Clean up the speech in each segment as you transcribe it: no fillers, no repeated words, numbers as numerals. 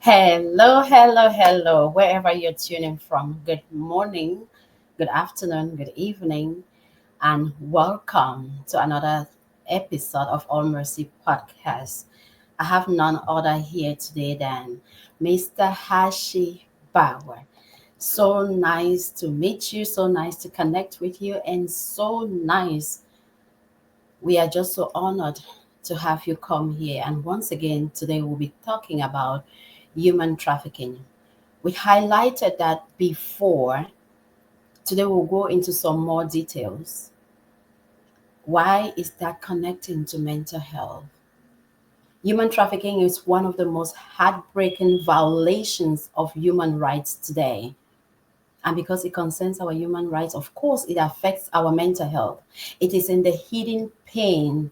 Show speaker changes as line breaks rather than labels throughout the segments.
Hello, hello, hello, wherever you're tuning from. Good morning, good afternoon, good evening, and welcome to another episode of All Mercy Podcast. I have none other here today than Mr. Hashi Bauer. So nice to meet you, so nice to connect with you, and so nice. We are just so honored to have you come here. And once again, today we'll be talking about human trafficking. We highlighted that before. Today we'll go into some more details. Why is that connecting to mental health? Human trafficking is one of the most heartbreaking violations of human rights today. And because it concerns our human rights, of course, it affects our mental health. It is in the hidden pain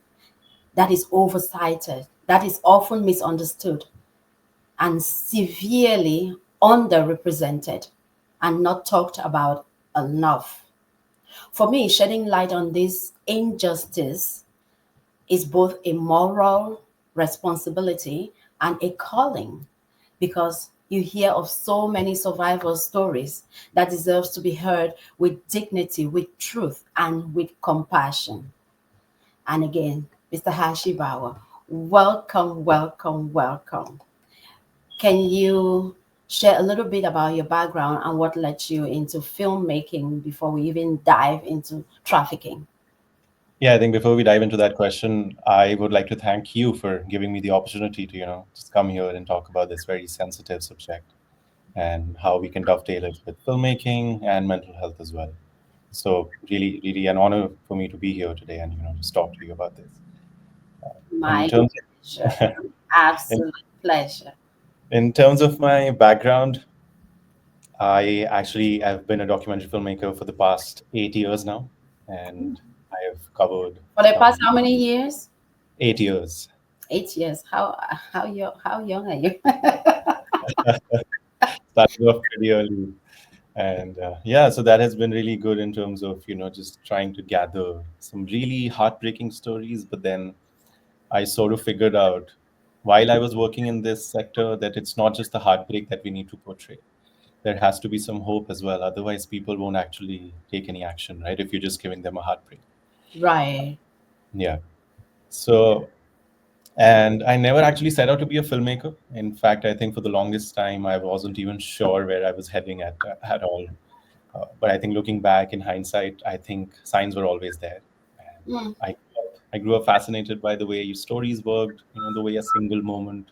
that is oversighted, that is often misunderstood, and severely underrepresented and not talked about enough. For me, shedding light on this injustice is both a moral responsibility and a calling because you hear of so many survival stories that deserves to be heard with dignity, with truth, and with compassion. And again, Mr. Hashibawa, welcome, welcome, welcome. Can you share a little bit about your background and what led you into filmmaking before we even dive into trafficking?
Yeah, I think before we dive into that question, I would like to thank you for giving me the opportunity to, just come here and talk about this very sensitive subject and how we can dovetail it with filmmaking and mental health as well. So really, really an honor for me to be here today and, just talk to you about this. In
My
terms
pleasure.
in,
Absolute pleasure.
in terms of my background, I actually have been a documentary filmmaker for the past 8 years now, and I have covered
For the past
some
how many years?
8 years.
8 years. How young are you?
Started off pretty early. And yeah, so that has been really good in terms of, just trying to gather some really heartbreaking stories. But then I sort of figured out while I was working in this sector that it's not just the heartbreak that we need to portray. There has to be some hope as well. Otherwise, people won't actually take any action, right? If you're just giving them a heartbreak.
Right.
Yeah. So, and I never actually set out to be a filmmaker. In fact, I think for the longest time, I wasn't even sure where I was heading at all. But I think looking back in hindsight, I think signs were always there. And
Mm.
I grew up fascinated by the way your stories worked, the way a single moment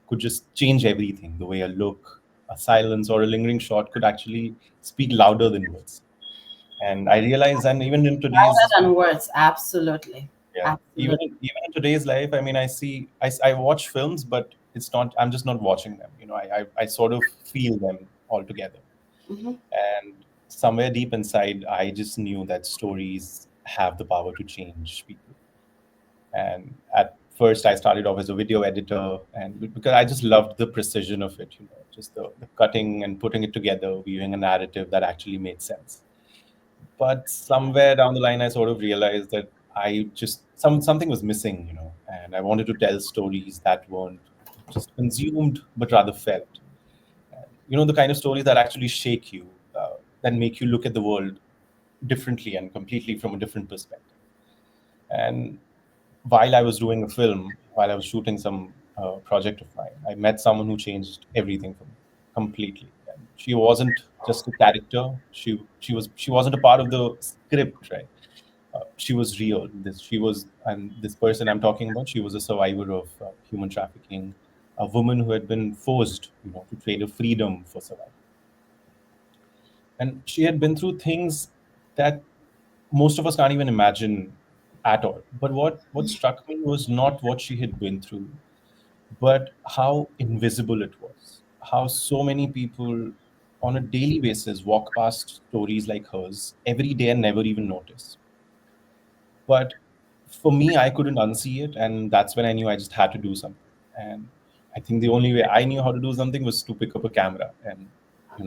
could just change everything, the way a look, a silence, or a lingering shot could actually speak louder than words. And I realized, and even in
Louder
today's
than words. Absolutely.
yeah,
Absolutely.
even in today's life, I mean, I watch films, but it's not. I'm just not watching them. I sort of feel them all together.
Hmm.
And somewhere deep inside, I just knew that stories have the power to change people. And at first, I started off as a video editor, and because I just loved the precision of it, just the cutting and putting it together, weaving a narrative that actually made sense. But somewhere down the line, I sort of realized that I just something was missing, and I wanted to tell stories that weren't just consumed, but rather felt. The kind of stories that actually shake you, that make you look at the world differently and completely from a different perspective. And while I was doing a film, while I was shooting some project of mine, I met someone who changed everything for me completely. And she wasn't just a character; she wasn't a part of the script, right? She was real. And this person I'm talking about, she was a survivor of human trafficking, a woman who had been forced, to trade her freedom for survival. And she had been through things that most of us can't even imagine at all. But what struck me was not what she had been through, but how invisible it was. How so many people on a daily basis walk past stories like hers every day and never even notice. But for me, I couldn't unsee it, and that's when I knew I just had to do something. And I think the only way I knew how to do something was to pick up a camera and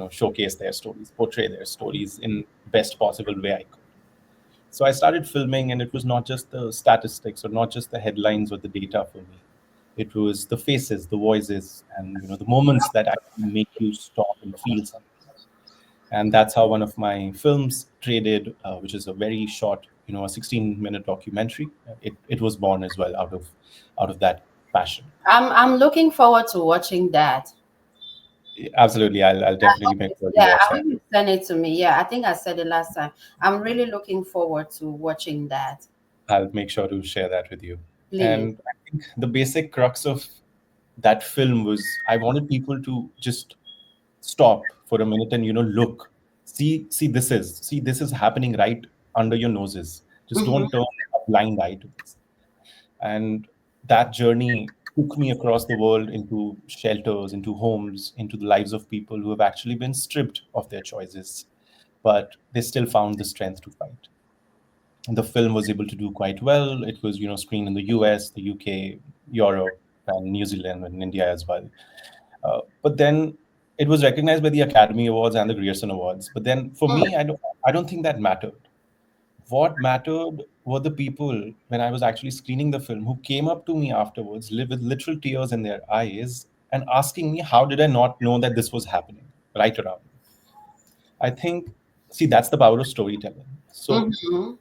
showcase their stories, portray their stories in best possible way I could. So I started filming, and it was not just the statistics or not just the headlines or the data for me. It was the faces, the voices, and the moments that actually make you stop and feel something. And that's how one of my films, Traded, which is a very short, a 16-minute documentary, it was born as well out of that passion.
I'm looking forward to watching that.
Absolutely, I'll definitely make sure you
Yeah,
watch
I
that.
will send it to me. Yeah, I think I said it last time. I'm really looking forward to watching that.
I'll make sure to share that with you.
Please.
And I think the basic crux of that film was I wanted people to just stop for a minute and look, see this is happening right under your noses. Just
Hmm.
don't turn a blind eye to this. And that journey took me across the world into shelters, into homes, into the lives of people who have actually been stripped of their choices, but they still found the strength to fight. The film was able to do quite well. It was, screened in the US, the UK, Europe, and New Zealand, and India as well. But then it was recognized by the Academy Awards and the Grierson Awards. But then for me, I don't think that mattered. What mattered were the people when I was actually screening the film who came up to me afterwards, with literal tears in their eyes, and asking me, how did I not know that this was happening right around me? I think, see, that's the power of storytelling. So
Hmm.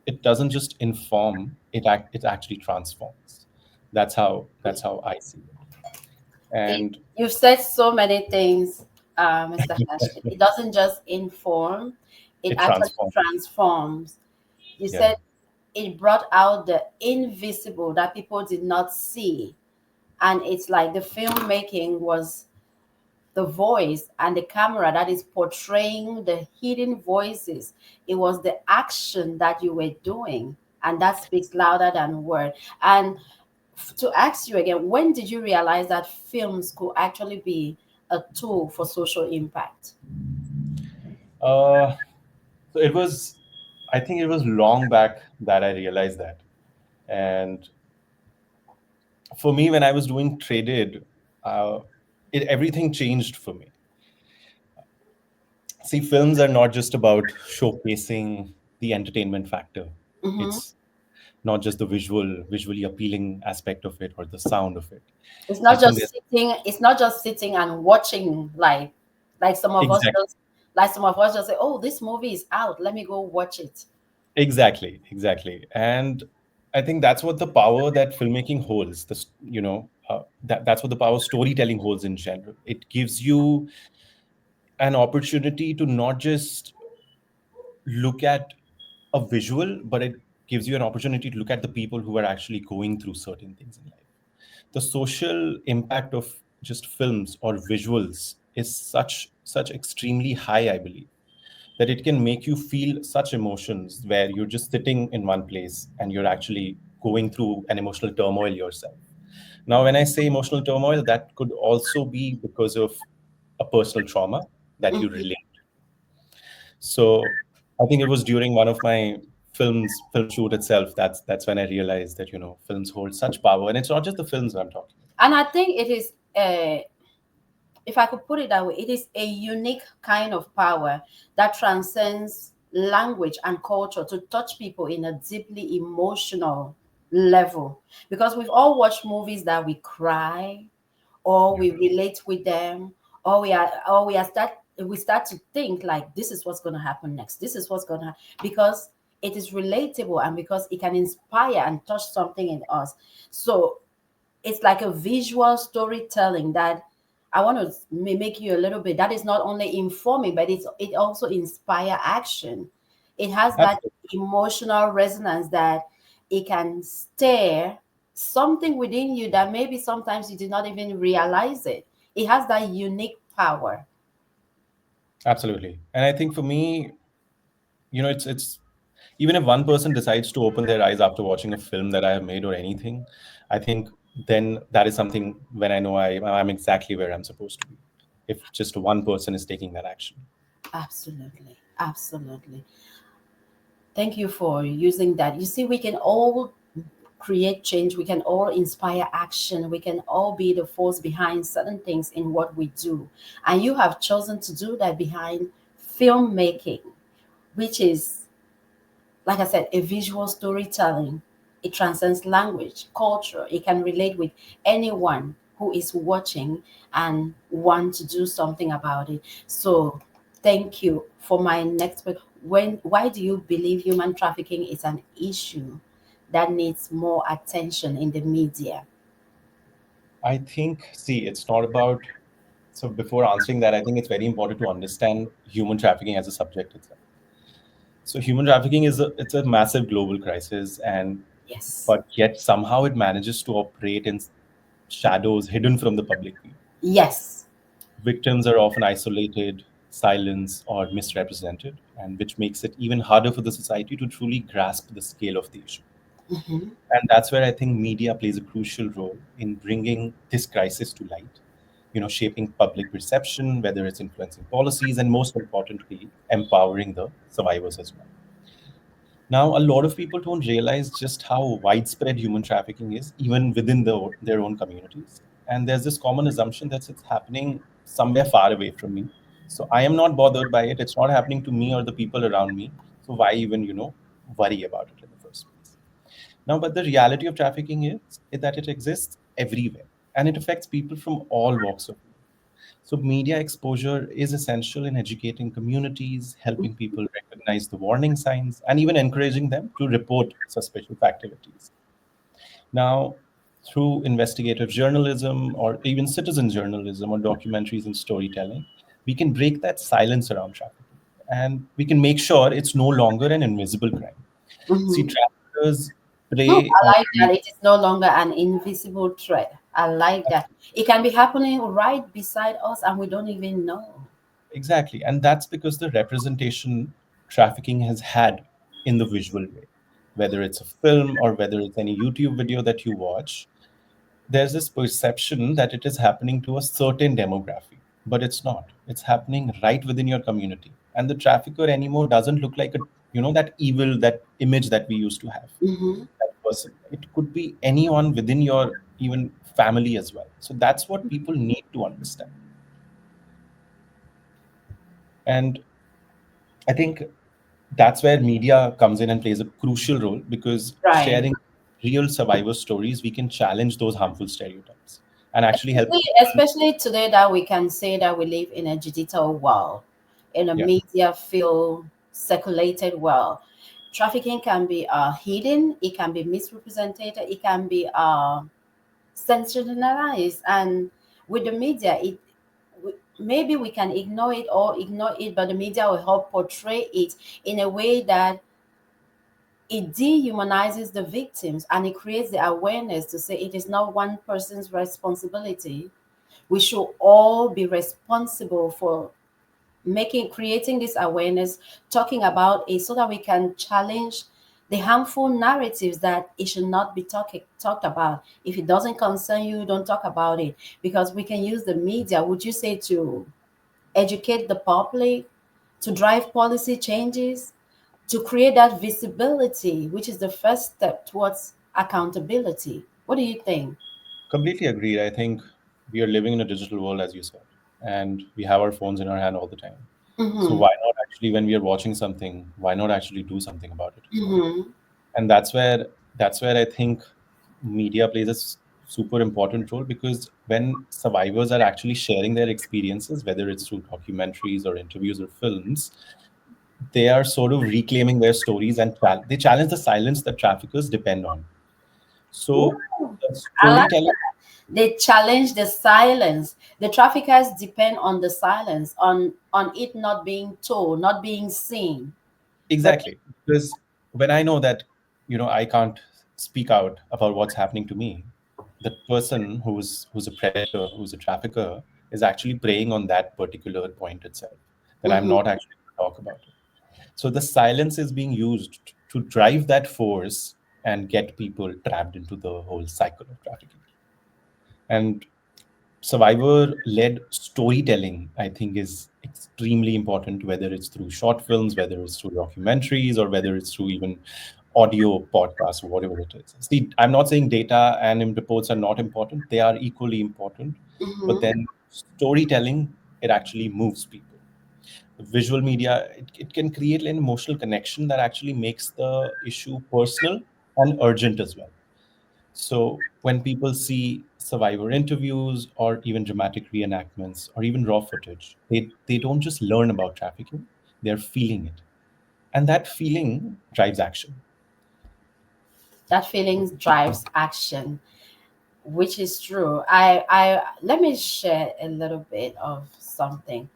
it doesn't just inform; it actually transforms. That's how I see it. And
You've said so many things, Mr. Harshit. It doesn't just inform, it
it
actually
transforms.
transforms. You
Yeah,
said it brought out the invisible that people did not see. And it's like the filmmaking was the voice and the camera that is portraying the hidden voices. It was the action that you were doing, and that speaks louder than word. And to ask you again, when did you realize that films could actually be a tool for social impact?
uh, so it was. I think it was long back that I realized that. And for me, when I was doing traded, uh, everything changed for me. See, films are not just about showcasing the entertainment factor.
Hmm.
It's not just the visually appealing aspect of it or the sound of it.
It's
I
not
think
just
there's
sitting. It's not just sitting and watching like some of us
exact
just like some of us just say, "Oh, this movie is out. Let me go watch it."
exactly. And I think that's what the power that filmmaking holds. That's what the power of storytelling holds in general. It gives you an opportunity to not just look at a visual, but it gives you an opportunity to look at the people who are actually going through certain things in life. The social impact of just films or visuals is such extremely high, I believe, that it can make you feel such emotions where you're just sitting in one place and you're actually going through an emotional turmoil yourself. Now, when I say emotional turmoil, that could also be because of a personal trauma that you
Mhm.
relate. So I think it was during one of my film shoot itself that's when I realized that films hold such power, and it's not just the films I'm talking about.
And I think it is, if I could put it that way, it is a unique kind of power that transcends language and culture to touch people in a deeply emotional level. Because we've all watched movies that we cry, or
Yeah,
we relate with them, or we start to think like this is what's going to happen next. This is what's going to happen because it is relatable and because it can inspire and touch something in us. So it's like a visual storytelling that I want to make you a little bit. That is not only informing, but it also inspire action. It has that
absolutely,
emotional resonance that it can stir something within you that maybe sometimes you did not even realize it. It has that unique power.
absolutely. And I think for me, it's even if one person decides to open their eyes after watching a film that I have made or anything, I think then that is something when I know I'm exactly where I'm supposed to be. If just one person is taking that action.
Absolutely. Absolutely. Thank you for using that. You see, we can all create change, we can all inspire action, we can all be the force behind certain things in what we do. And you have chosen to do that behind filmmaking, which is, like I said, a visual storytelling. It transcends language, culture. It can relate with anyone who is watching and want to do something about it. So, thank you for my next point. Why do you believe human trafficking is an issue that needs more attention in the media?
I think, see, it's not about. So before answering that, I think it's very important to understand human trafficking as a subject itself. So human trafficking is it's a massive global crisis, and
Yes.
but yet somehow it manages to operate in shadows hidden from the public view.
Yes.
Victims are often isolated, silenced, or misrepresented, and which makes it even harder for the society to truly grasp the scale of the issue.
Hmm.
And that's where I think media plays a crucial role in bringing this crisis to light, shaping public perception, whether it's influencing policies, and most importantly, empowering the survivors as well. Now, a lot of people don't realize just how widespread human trafficking is, even within their own communities. And there's this common assumption that it's happening somewhere far away from me. So I am not bothered by it. It's not happening to me or the people around me. So why even, worry about it in the first place? Now, but the reality of trafficking is that it exists everywhere and it affects people from all walks of life. So, media exposure is essential in educating communities, helping people recognize the warning signs, and even encouraging them to report suspicious activities. Now, through investigative journalism or even citizen journalism or documentaries and storytelling, we can break that silence around trafficking and we can make sure it's no longer an invisible crime. See,
Hmm.
traffickers
No,
prey
I
on.
like that. It is no longer an invisible threat. I like that. It can be happening right beside us and we don't even know.
Exactly. And that's because the representation trafficking has had in the visual way, whether it's a film or whether it's any YouTube video that you watch, there's this perception that it is happening to a certain demography, but it's not. It's happening right within your community. And the trafficker anymore doesn't look like that evil, that image that we used to have,
Hmm.
that person. It could be anyone within your even family as well. So that's what people need to understand. And I think that's where media comes in and plays a crucial role because
Right.
sharing real survivor stories, we can challenge those harmful stereotypes and actually help people.
Especially today that we can say that we live in a digital world, in a
Yeah,
media field, circulated world. Trafficking can be hidden, it can be misrepresented, it can be sensationalized, and with the media, maybe we can ignore it or ignore it, but the media will help portray it in a way that it dehumanizes the victims and it creates the awareness to say it is not one person's responsibility. We should all be responsible for creating this awareness, talking about it so that we can challenge the harmful narratives that it should not be talked about. If it doesn't concern you, don't talk about it, because we can use the media, would you say, to educate the public, to drive policy changes, to create that visibility, which is the first step towards accountability. What do you think?
completely agreed. I think we are living in a digital world, as you said, and we have our phones in our hand all the time. So
Mm-hmm.
why not actually, when we are watching something, why not actually do something about it as well?
Mm-hmm.
And that's where I think media plays a super important role because when survivors are actually sharing their experiences, whether it's through documentaries or interviews or films, they are sort of reclaiming their stories and they challenge the silence that traffickers depend on.
Ooh,
So the
I like
storytelling.
that. They challenge the silence. The traffickers depend on the silence, on it not being told, not being seen. But
Exactly. Because when I know that, I can't speak out about what's happening to me, the person who's a predator, who's a trafficker, is actually preying on that particular point itself. Then I'm
mhm,
not actually going to talk about it. So the silence is being used to drive that force and get people trapped into the whole cycle of trafficking. And survivor led storytelling, I think, is extremely important, whether it's through short films, whether it's through documentaries, or whether it's through even audio podcasts, whatever it is. See, I'm not saying data and reports are not important, they are equally important. But
mhm.
then storytelling, it actually moves people. Visual media, it can create an emotional connection that actually makes the issue personal, and urgent as well. So when people see survivor interviews or even dramatic reenactments or even raw footage, they don't just learn about trafficking, they're feeling it. And that feeling drives action.
That feeling drives action, which is true. I let me share a little bit of something.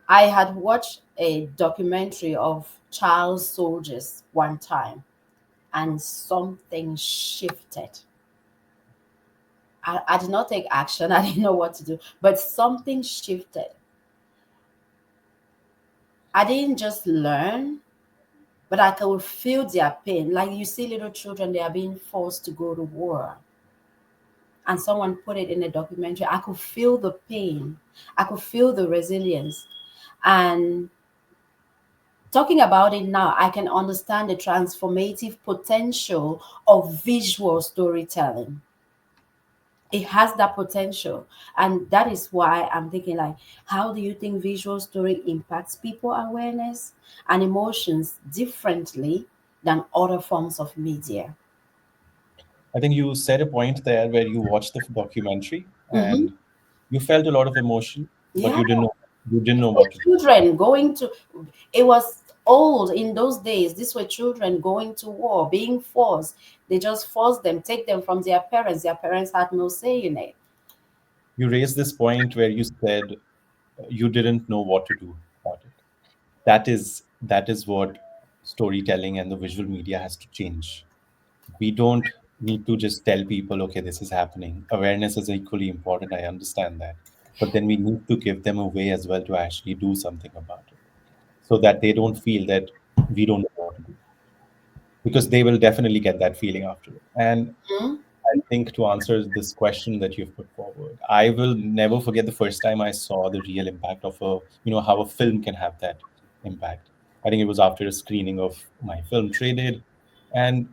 I had watched a documentary of child soldiers one time, and something shifted. I did not take action. I didn't know what to do, but something shifted. I didn't just learn, but I could feel their pain. Like you see little children, they are being forced to go to war. And someone put it in a documentary. I could feel the pain. I could feel the resilience. And talking about it now, I can understand the transformative potential of visual storytelling. It has that potential. And that is why I'm thinking like, how do you think visual story impacts people awareness and emotions differently than other forms of media?
I think you said a point there where you watched the documentary
Mm-hmm.
and you felt a lot of emotion, but
Yeah.
you didn't know
These were
what to do.
children going to, it was old in those days. These were children going to war, being forced. They just forced them, take them from their parents. Their parents had no say in it.
You raised this point where you said you didn't know what to do about it. That is what storytelling and the visual media has to change. We don't need to just tell people, okay, this is happening. Awareness is equally important. I understand that. But then we need to give them a way as well to actually do something about it so that they don't feel that we don't know what to do. Because they will definitely get that feeling after it. And
Mhm.
I think to answer this question that you've put forward, I will never forget the first time I saw the real impact of how a film can have that impact. I think it was after a screening of my film Traded, and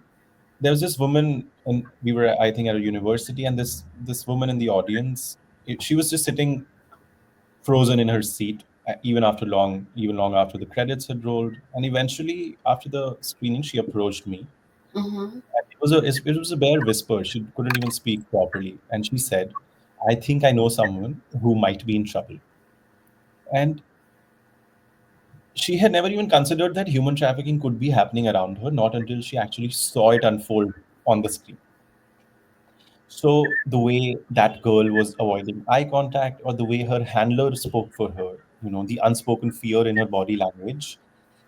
there was this woman, and we were, I think, at a university, and this woman in the audience, she was just sitting frozen in her seat, even long after the credits had rolled, and eventually, after the screening, she approached me.
Mhm.
It was a bare whisper. She couldn't even speak properly. And she said, I think I know someone who might be in trouble. And she had never even considered that human trafficking could be happening around her, not until she actually saw it unfold on the screen. So the way that girl was avoiding eye contact, or the way her handler spoke for her, the unspoken fear in her body language,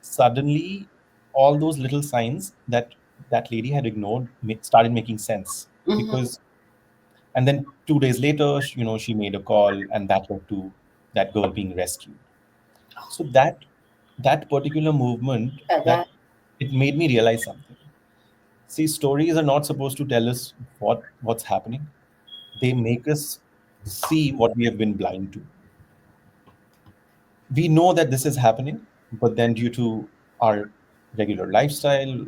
suddenly all those little signs that that lady had ignored started making sense.
Mhm.
Because and then 2 days later, she made a call, and that led to that girl being rescued. So that particular movement,
Yeah,
that
that.
it made me realize something. See, stories are not supposed to tell us what's happening. They make us see what we have been blind to. We know that this is happening, but then due to our regular lifestyle,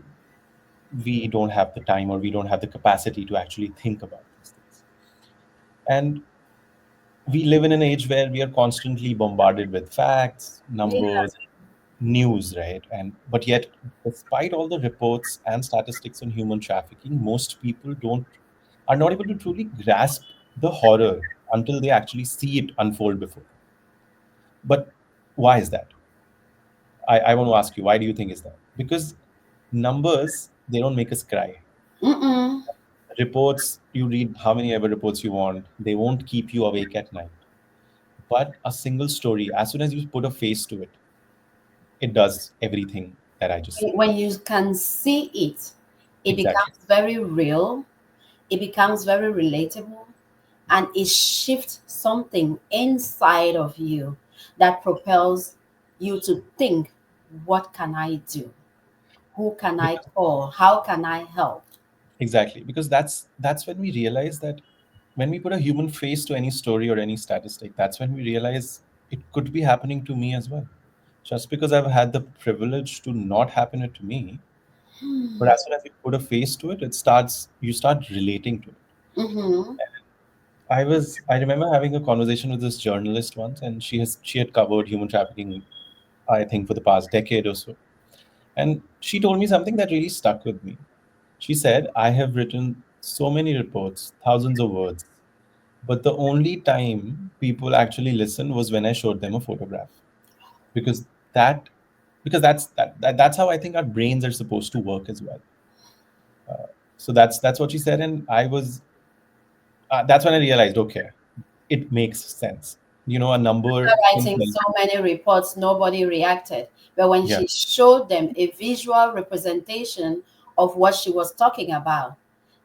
we don't have the time, or we don't have the capacity to actually think about these things. And we live in an age where we are constantly bombarded with facts,
Yeah.
numbers, news, right? And but yet, despite all the reports and statistics on human trafficking, most people don't are not able to truly grasp the horror until they actually see it unfold before them. But why is that? I want to ask you, why do you think is that? Because numbers, they don't make us cry.
Mm-mm.
Reports, you read how many ever reports you want, they won't keep you awake at night. But a single story, as soon as you put a face to it, it does everything that I just said.
When you can see it, it
Exactly.
becomes very real, it becomes very relatable, and it shifts something inside of you that propels you to think, what can I do? Who can I call? How can I help?
Exactly, because that's when we realize that when we put a human face to any story or any statistic, that's when we realize it could be happening to me as well. Just because I've had the privilege to not happen it to me, but as soon as you put a face to it, you start relating to it.
Mm-hmm.
I remember having a conversation with this journalist once, and she had covered human trafficking, I think, for the past decade or so. And she told me something that really stuck with me. She said, I have written so many reports, thousands of words, but the only time people actually listen was when I showed them a photograph. Because that because that's how I think our brains are supposed to work as well. So that's what she said, and I was that's when I realized, okay, it makes sense. A number can
Writing
tell
so
you.
many reports, nobody reacted. But when
Yeah,
she showed them a visual representation of what she was talking about,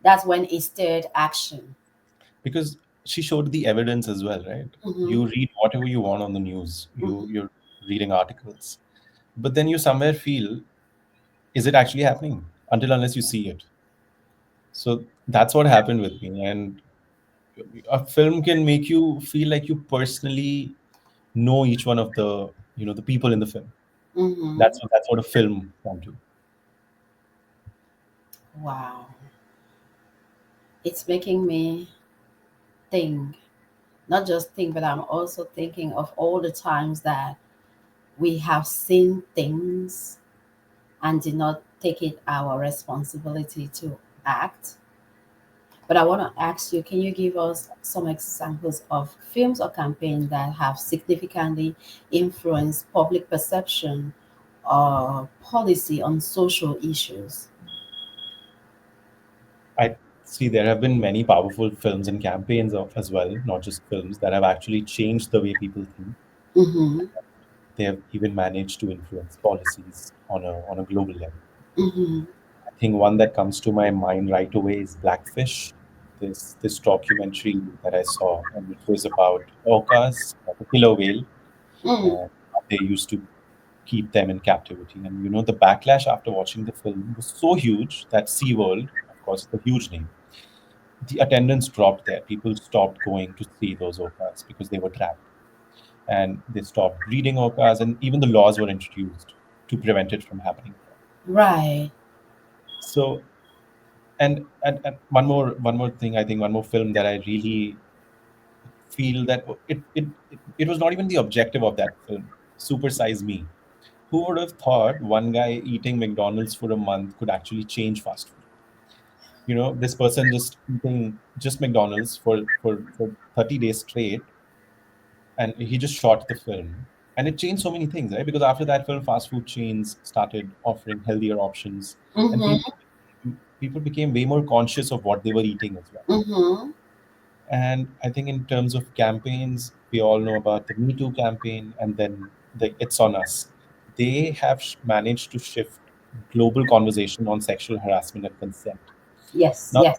that's when it stirred action.
because she showed the evidence as well, right?
Mm-hmm.
You read whatever you want on the news.
Mm-hmm.
You're reading articles, but then you somewhere feel, is it actually happening? Until unless you see it. So that's what happened with me. And a film can make you feel like you personally know each one of the people in the film.
Mm-hmm.
That's what a film can do.
Wow. It's making me think, not just think, but I'm also thinking of all the times that we have seen things and did not take it our responsibility to act. But I want to ask you, can you give us some examples of films or campaigns that have significantly influenced public perception or policy on social issues?
I see there have been many powerful films and campaigns as well, not just films, that have actually changed the way people think.
Mm-hmm.
They have even managed to influence policies on a global level.
Mm-hmm.
I think one that comes to my mind right away is Blackfish, this documentary that I saw, and it was about orcas, the killer whale,
Mm.
and how they used to keep them in captivity. And the backlash after watching the film was so huge that SeaWorld, of course, it's a huge name, the attendance dropped there. People stopped going to see those orcas because they were trapped. And they stopped breeding orcas, and even the laws were introduced to prevent it from happening there.
Right.
So, and one more thing, I think one more film that I really feel that it was not even the objective of that film. Super Size Me. Who would have thought one guy eating McDonald's for a month could actually change fast food? This person just eating just McDonald's for 30 days straight, and he just shot the film. And it changed so many things, right? Because after that film, fast food chains started offering healthier options, and
Mm-hmm.
people became way more conscious of what they were eating as well.
Mm-hmm.
And I think in terms of campaigns, we all know about the Me Too campaign and then the It's On Us. They have managed to shift global conversation on sexual harassment and consent.
Yes,
Now,
yes,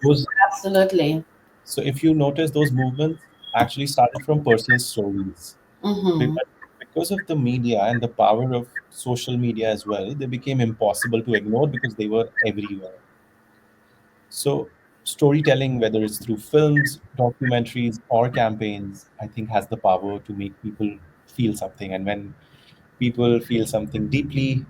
absolutely.
so if you notice, those movements actually started from personal stories.
Mm-hmm.
But because of the media and the power of social media as well, they became impossible to ignore because they were everywhere. So, storytelling, whether it's through films, documentaries, or campaigns, I think has the power to make people feel something. And when people feel something deeply,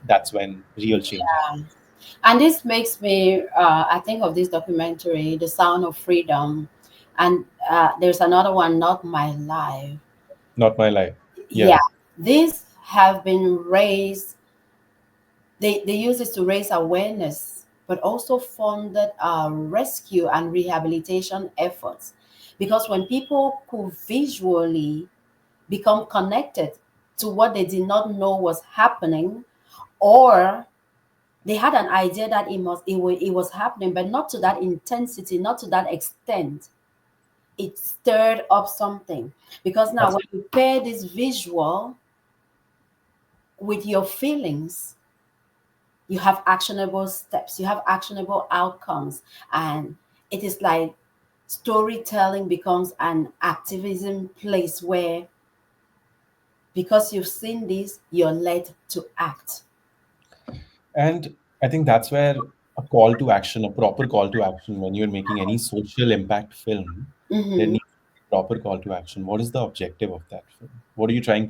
that's when real change happens.
And this makes me, I think of this documentary, The Sound of Freedom. And there's another one, Not My Life.
Not my life. Yeah.
Yeah, these have been raised, they use this to raise awareness, but also funded rescue and rehabilitation efforts. Because when people could visually become connected to what they did not know was happening, or they had an idea that it was happening, but not to that intensity, not to that extent. It stirred up something. Because now
That's
when you pair this visual with your feelings, you have actionable steps, you have actionable outcomes, and it is like storytelling becomes an activism place where, because you've seen this, you're led to act.
And I think that's where a call to action, a proper call to action, when you're making any social impact film, there
Hmm.
needs to be a proper call to action. What is the objective of that film? What are you trying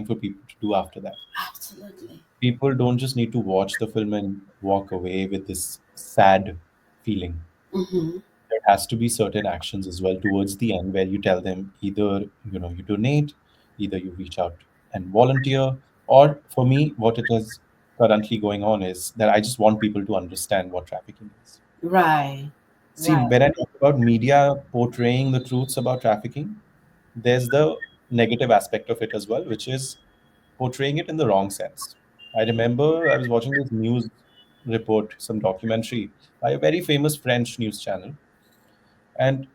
for people to do after that?
Absolutely.
People don't just need to watch the film and walk away with this sad feeling.
Hmm.
There has to be certain actions as well towards the end where you tell them either you donate, either you reach out and volunteer, or for me, what it is. currently going on is that I just want people to understand what trafficking is.
Right.
See,
Right.
when I talk about media portraying the truths about trafficking, there's the negative aspect of it as well, which is portraying it in the wrong sense. I remember I was watching this news report, some documentary by a very famous French news channel, and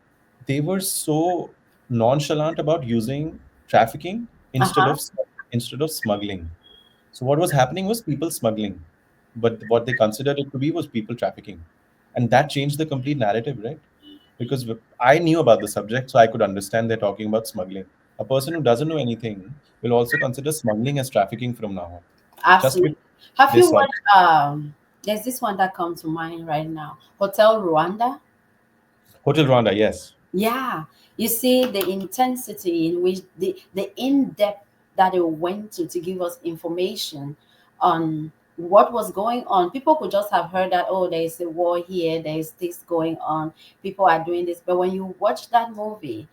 they were so nonchalant about using trafficking
Uh-huh.
instead of smuggling. So what was happening was people smuggling, but what they considered it to be was people trafficking, and that changed the complete narrative, right? Because I knew about the subject, so I could understand they're talking about smuggling. A person who doesn't know anything will also consider smuggling as trafficking from now on, just because
Absolutely. Have
they
you
saw
watched there's this one that comes to mind right now. Hotel Rwanda?
Hotel Rwanda. Yes,
Yeah. You see the intensity in which the in-depth that it went to give us information on what was going on. People could just have heard that, oh, there is a war here, there is this going on, people are doing this. But when you watch that movie,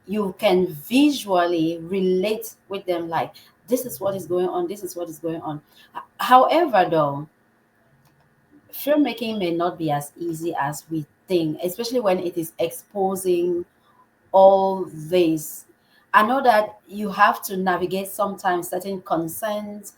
you can visually relate with them, like, this is what is going on, this is what is going on. However, though, filmmaking may not be as easy as we think, especially when it is exposing all this. I know that you have to navigate sometimes certain concerns,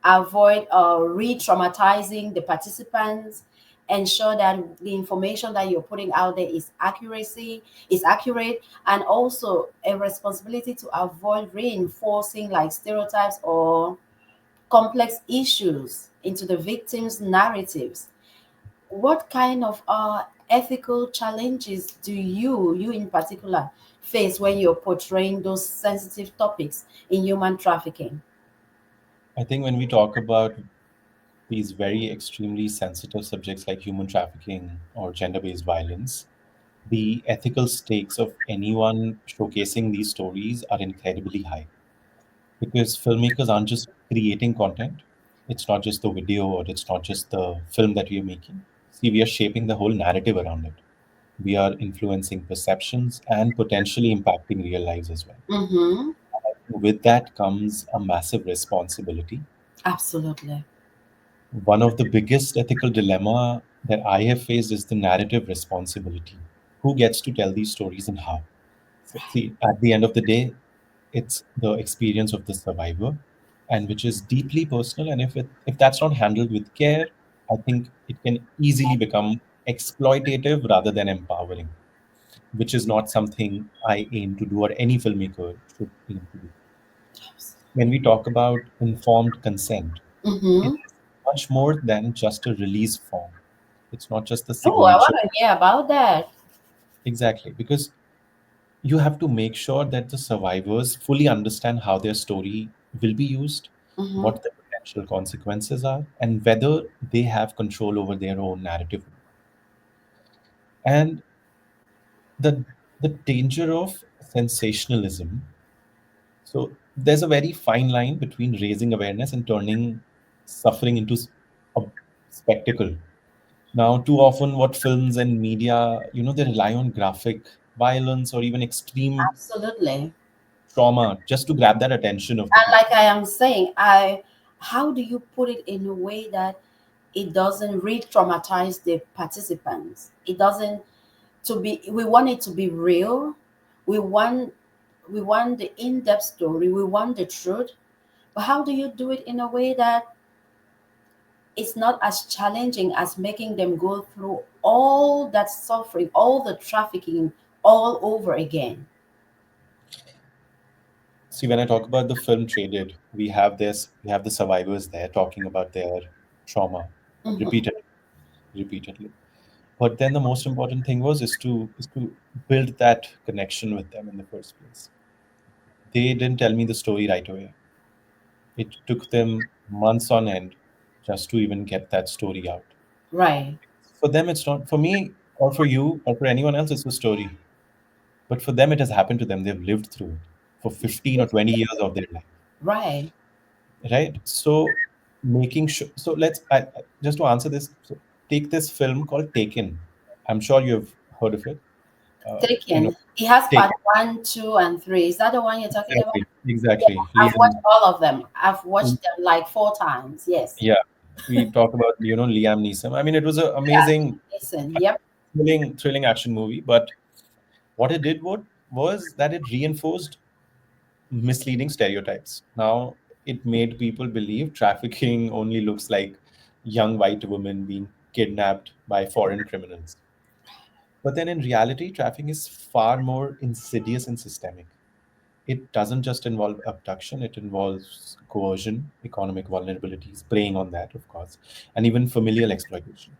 avoid re-traumatizing the participants, ensure that the information that you're putting out there is accurate, and also a responsibility to avoid reinforcing like stereotypes or complex issues into the victims' narratives. What kind of ethical challenges do you in particular face when you're portraying those sensitive topics in human trafficking?
I think when we talk about these very extremely sensitive subjects like human trafficking or gender-based violence, the ethical stakes of anyone showcasing these stories are incredibly high, because filmmakers aren't just creating content. It's not just the video or it's not just the film that we are making. See, we are shaping the whole narrative around it. We are influencing perceptions and potentially impacting real lives as well.
Mm-hmm.
With that comes a massive responsibility.
Absolutely.
One of the biggest ethical dilemma that I have faced is the narrative responsibility. Who gets to tell these stories and how? So, see, at the end of the day, it's the experience of the survivor, and which is deeply personal. And if that's not handled with care, I think it can easily become exploitative rather than empowering, which is not something I aim to do or any filmmaker should aim to do. When we talk about informed consent,
Mm-hmm.
it's much more than just a release form. It's not just the
Oh, I
signature.
want to hear about that.
Exactly, because you have to make sure that the survivors fully understand how their story will be used,
Mm-hmm.
what the potential consequences are, and whether they have control over their own narrative. And the the danger of sensationalism. So there's a very fine line between raising awareness and turning suffering into a spectacle. Now, too often, what films and media, they rely on graphic violence or even extreme
Absolutely.
trauma just to grab that attention of the
And
people.
like I am saying, I how do you put it in a way that it doesn't re-traumatize the participants? It doesn't to be we want it to be real. We want we want the in-depth story, we want the truth. But how do you do it in a way that it's not as challenging as making them go through all that suffering, all the trafficking all over again?
See, when I talk about the film Traded, we have the survivors there talking about their trauma
Hmm.
repeatedly, repeatedly. But then the most important thing is to build that connection with them in the first place. They didn't tell me the story right away. It took them months on end just to even get that story out.
Right,
For them, it's not. For me, or for you, or for anyone else, it's a story. But for them, it has happened to them. They've lived through it for 15 or 20 years of their life,
right.
right? So making sure. So just to answer this. So take this film called Taken. I'm sure you've heard of it. you know,
Taken. It has
take
part one, two, and three. Is that the one you're talking about?
exactly,
Yeah,
exactly.
I've watched
Liam,
all of them. I've watched them like 4 times. Yes.
yeah, we talk about Liam Neeson. I mean, it was an amazing,
Listen. Yep.
thrilling action movie. But what it did was that it reinforced misleading stereotypes. Now it made people believe trafficking only looks like young white women being kidnapped by foreign criminals. But then in reality, trafficking is far more insidious and systemic. It doesn't just involve abduction, it involves coercion, economic vulnerabilities, preying on that, of course, and even familial exploitation.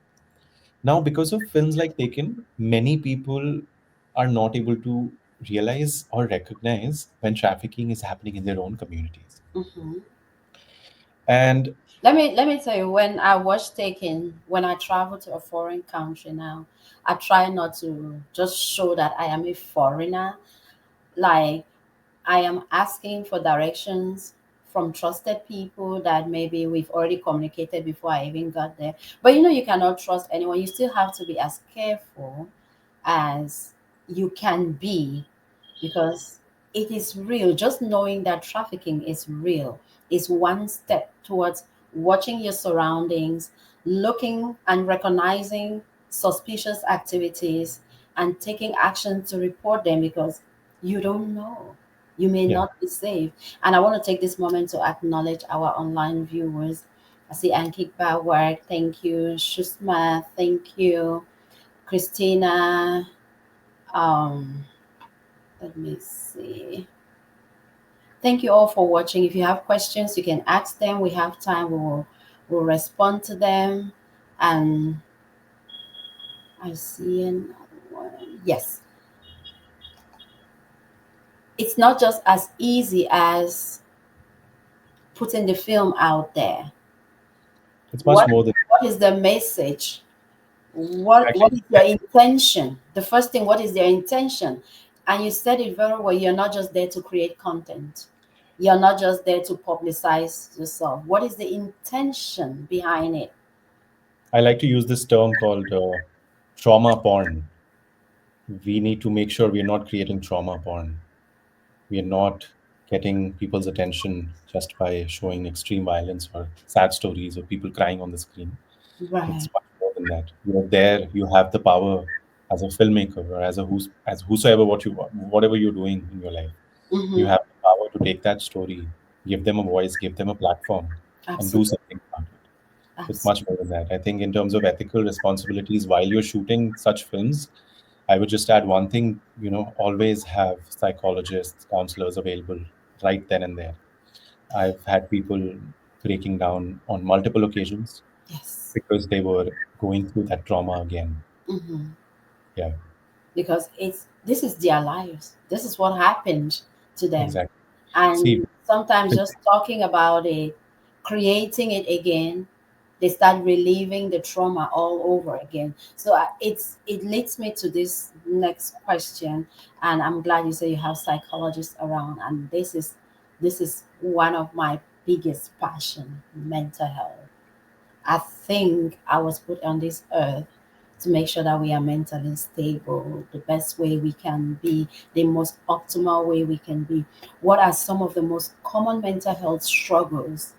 Now, because of films like Taken, many people are not able to realize or recognize when trafficking is happening in their own communities.
Hmm.
And
Let me tell you, when I watch Taken, when I travel to a foreign country now, I try not to just show that I am a foreigner. Like, I am asking for directions from trusted people that maybe we've already communicated before I even got there. But you cannot trust anyone. You still have to be as careful as you can be, because it is real. Just knowing that trafficking is real is one step towards watching your surroundings, looking and recognizing suspicious activities, and taking action to report them, because you don't know. You may
yeah,
not be safe. And I want to take this moment to acknowledge our online viewers. I see Ankit Bauer, thank you. Shusma, thank you. Christina, um, let me see. Thank you all for watching. If you have questions, you can ask them. We have time. We'll respond to them. And I see another one. Yes, it's not just as easy as putting the film out there.
it's much
What
more than
what is the message? What
actually.
is your intention? The first thing, what is their intention? And you said it very well. You're not just there to create content. You're not just there to publicize yourself. What is the intention behind it?
I like to use this term called trauma porn. We need to make sure we are not creating trauma porn. We are not getting people's attention just by showing extreme violence or sad stories or people crying on the screen. It's
Right.
much more than that. You're there. You have the power as a filmmaker or as whosoever whatever you're doing in your life. You
Mm-hmm.
have the power to take that story, give them a voice, give them a platform, and do
Absolutely.
something about it. So it's much
Absolutely.
more than that. I think in terms of ethical responsibilities while you're shooting such films, I would just add one thing. Always have psychologists, counselors available right then and there. I've had people breaking down on multiple occasions
Yes.
because they were going through that trauma again.
Mm-hmm.
Yeah,
Because this is their lives. This is what happened to them.
exactly. See,
And sometimes just talking about it, creating it again, they start reliving the trauma all over again. So it leads me to this next question, and I'm glad you say you have psychologists around. And this is one of my biggest passion: mental health. I think I was put on this earth to make sure that we are mentally stable, the best way we can be, the most optimal way we can be. What are some of the most common mental health struggles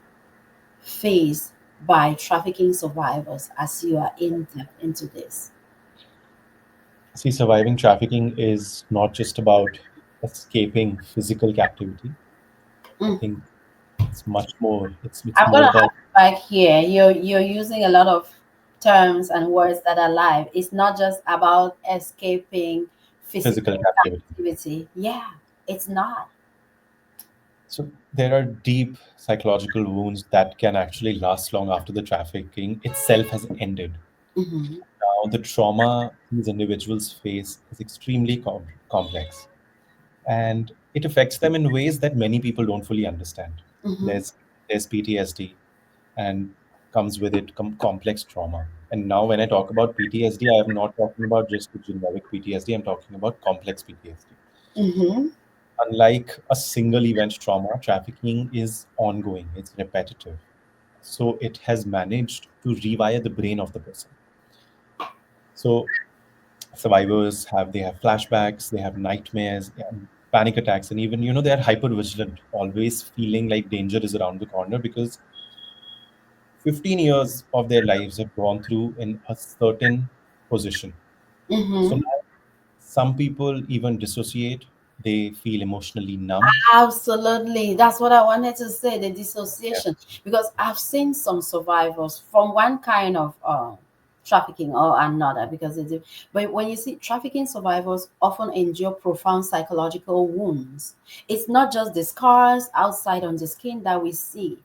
faced by trafficking survivors as you are in depth into this?
surviving trafficking is not just about escaping physical captivity. I
Mm.
think it's much more. It's
I'm
more
gonna have
about
you back here. You're using a lot of terms and words that are live. It's not just about escaping
physical
physical
captivity.
captivity. Yeah, it's not.
So there are deep psychological wounds that can actually last long after the trafficking itself has ended.
Hmm.
Now, the trauma these individuals face is extremely complex, and it affects them in ways that many people don't fully understand.
Hmm.
There's PTSD, and comes with it complex trauma. And now, when I talk about PTSD, I am not talking about just the generic PTSD. I'm talking about complex PTSD.
Hmm.
Unlike a single event trauma, trafficking is ongoing. It's repetitive. So it has managed to rewire the brain of the person. So Survivors have flashbacks, they have nightmares and panic attacks, and even they are hyper vigilant, always feeling like danger is around the corner because 15 years of their lives have gone through in a certain position. So
Mm-hmm.
now some people even dissociate, they feel emotionally numb.
Absolutely. That's what I wanted to say, the
Yeah.
dissociation. Because I've seen some survivors from one kind of trafficking or another, because they do. But when you see trafficking survivors often endure profound psychological wounds. It's not just the scars outside on the skin that we see.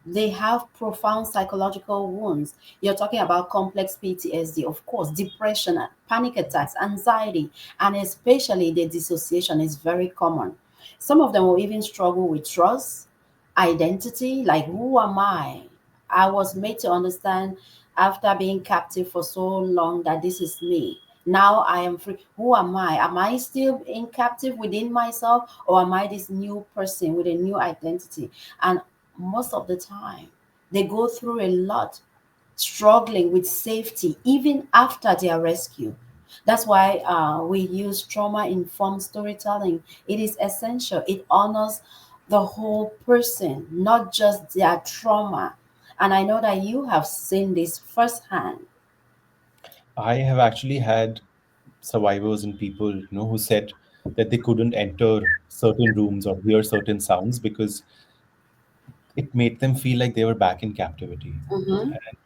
They have profound psychological wounds. You're talking about complex PTSD, of course, depression, panic attacks, anxiety, and especially the dissociation is very common. Some of them will even struggle with trust, identity, like who am I? I was made to understand after being captive for so long that this is me. Now I am free. Who am I? Am I still in captive within myself, or am I this new person with a new identity? And most of the time, they go through a lot struggling with safety even after their rescue. That's why we use trauma informed storytelling. It is essential. It honors the whole person, not just their trauma. And I know that you have seen this firsthand.
I have actually had survivors and people who said that they couldn't enter certain rooms or hear certain sounds because it made them feel like they were back in captivity.
Mm-hmm,
And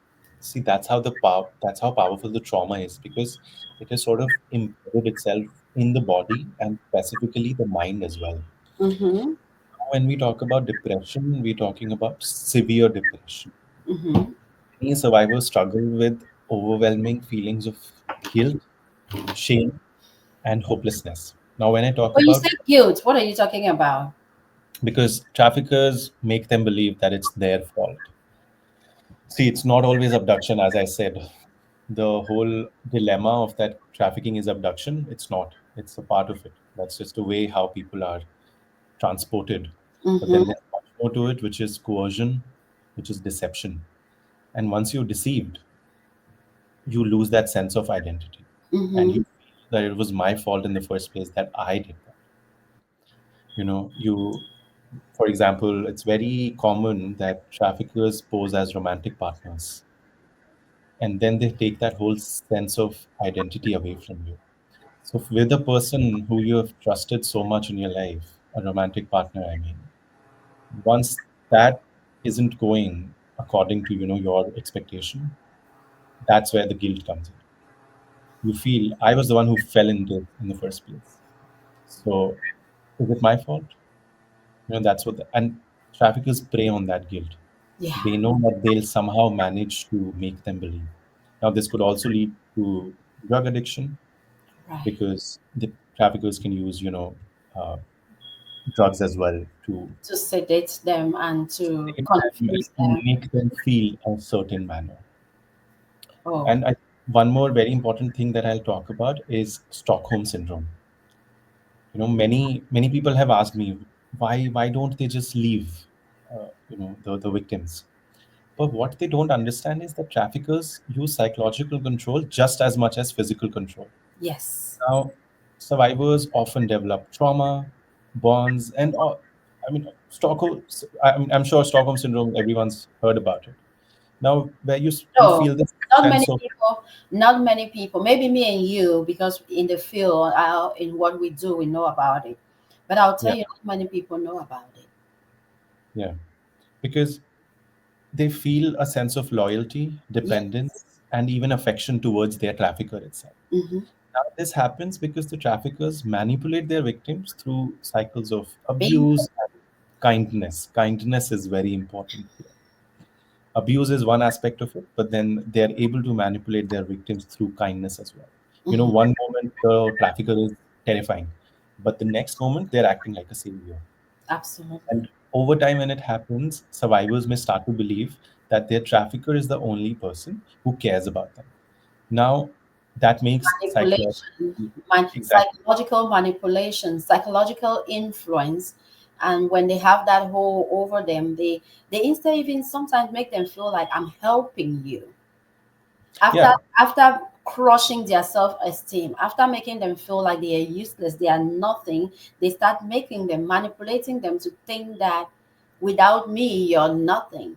see, that's how powerful the trauma is, because it has sort of embedded itself in the body and specifically the mind as well.
mm-hmm,
When we talk about depression, we're talking about severe depression.
mm-hmm.
Many survivors struggle with overwhelming feelings of guilt, shame, and hopelessness. Now, when I talk
When you
about,
say guilt, what are you talking about?
because traffickers make them believe that it's their fault. See, it's not always abduction, as I said. The whole dilemma of that trafficking is abduction. It's not. It's a part of it. That's just the way how people are transported. But then
Mm-hmm,
there's much more to it, which is coercion, which is deception. And once you're deceived, you lose that sense of identity. And
mm-hmm.
you feel that it was my fault in the first place that I did that. You, for example, it's very common that traffickers pose as romantic partners, and then they take that whole sense of identity away from you. So, with a person who you have trusted so much in your life, a romantic partner, I mean, once that isn't going according to your expectation, that's where the guilt comes in. You feel I was the one who fell into it in the first place. So, is it my fault? That's what, and traffickers prey on that guilt.
Yeah,
They know that they'll somehow manage to make them believe. Now, this could also lead to drug addiction
right.
because the traffickers can use, uh, drugs as well to
To sedate them and to
sedate them and
confuse
to
them.
make them feel a certain manner.
Oh,
And one more very important thing that I'll talk about is Stockholm syndrome. Many people have asked me why don't they just leave, the victims. But what they don't understand is that traffickers use psychological control just as much as physical control.
yes.
Now, survivors often develop trauma, bonds, and I mean, Stockholm. I'm sure Stockholm syndrome. Everyone's heard about it. Now, where you
No,
feel this
not
sense
many
of,
people, not many people, maybe me and you, because in the field, in what we do, we know about it. But I'll tell
yeah,
you, not many people know about it.
yeah, because they feel a sense of loyalty,
Yeah.
dependence, and even affection towards their trafficker itself.
Mm-hmm.
Now, this happens because the traffickers manipulate their victims through cycles of
Being,
abuse and kindness. Kindness is very important here. Abuse is one aspect of it, but then they are able to manipulate their victims through kindness as well.
mhm,
One moment the trafficker is terrifying, but the next moment they're acting like a savior.
absolutely.
And over time, when it happens, survivors may start to believe that their trafficker is the only person who cares about them. Now, that makes psychology
Manipulation,
exactly.
psychological manipulation, psychological influence. And when they have that hold over them, they instead even sometimes make them feel like I'm helping you. After
Yeah,
after crushing their self-esteem, after making them feel like they are useless, they are nothing, they start making them, manipulating them to think that without me you're nothing.